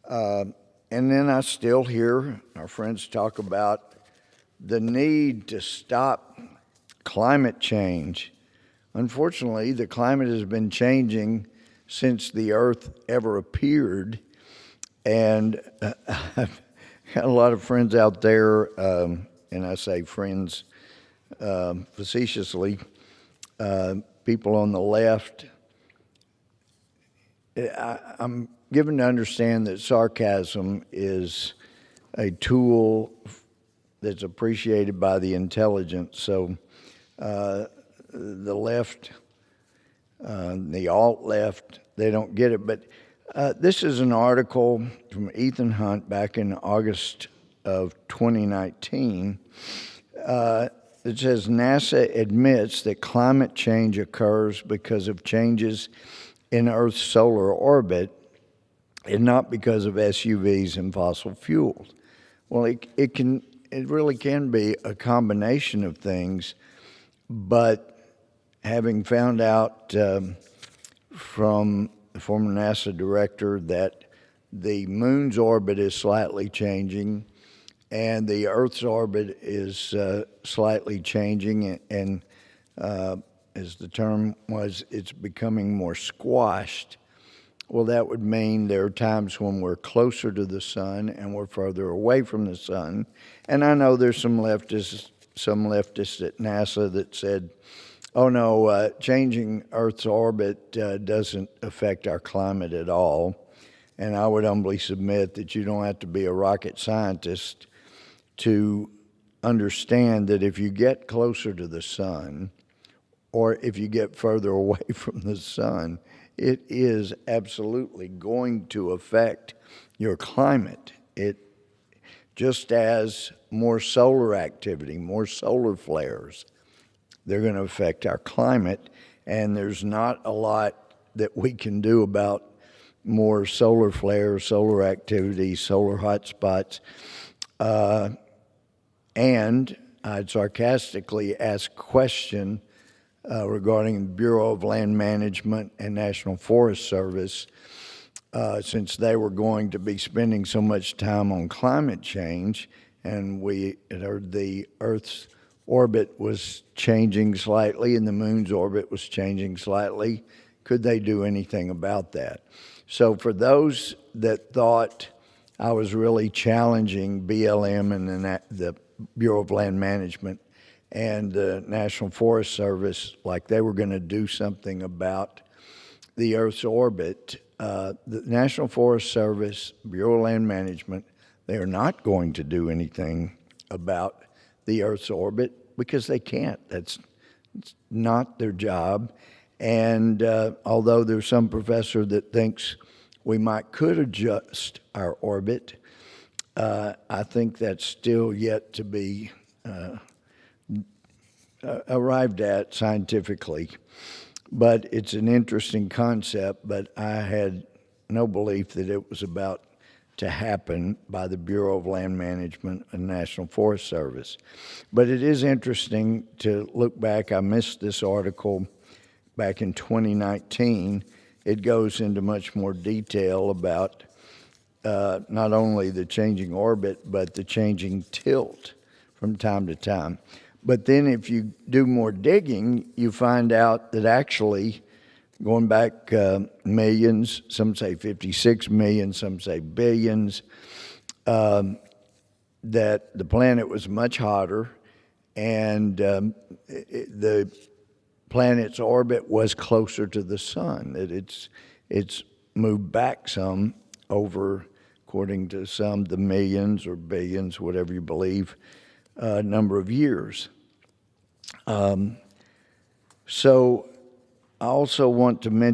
And then I still hear our friends talk about the need to stop climate change. Unfortunately, the climate has been changing since the Earth ever appeared, and I've got a lot of friends out there, and I say friends facetiously, people on the left. I'm given to understand that sarcasm is a tool that's appreciated by the intelligent. So the left, the alt-left, they don't get it. But this is an article from Ethan Hunt back in August of 2019. It says NASA admits that climate change occurs because of changes in Earth's solar orbit and not because of SUVs and fossil fuels. Well, it really can be a combination of things, but having found out from the former NASA director that the moon's orbit is slightly changing and the Earth's orbit is slightly changing, and as the term was, it's becoming more squashed. Well, that would mean there are times when we're closer to the sun and we're further away from the sun. And I know there's some leftists at NASA that said, oh no, changing Earth's orbit doesn't affect our climate at all. And I would humbly submit that you don't have to be a rocket scientist to understand that if you get closer to the sun, or if you get further away from the sun, it is absolutely going to affect your climate. It just as more solar activity, more solar flares, they're going to affect our climate, and there's not a lot that we can do about more solar flares, solar activity, solar hotspots. And I'd sarcastically ask a question regarding the Bureau of Land Management and National Forest Service, since they were going to be spending so much time on climate change, and we had heard the Earth's orbit was changing slightly and the moon's orbit was changing slightly. Could they do anything about that? So for those that thought I was really challenging BLM and the Bureau of Land Management and the National Forest Service like they were going to do something about the Earth's orbit, the National Forest Service, Bureau of Land Management, they are not going to do anything about the Earth's orbit because they can't. It's not their job. And although there's some professor that thinks we could adjust our orbit, I think that's still yet to be arrived at scientifically. But it's an interesting concept, but I had no belief that it was about to happen by the Bureau of Land Management and National Forest Service. But it is interesting to look back. I missed this article back in 2019. It goes into much more detail about not only the changing orbit, but the changing tilt from time to time. But then if you do more digging, you find out that actually, going back millions, some say 56 million, some say billions, that the planet was much hotter, and the planet's orbit was closer to the sun. That it's moved back some over, according to some, the millions or billions, whatever you believe, number of years. So I also want to mention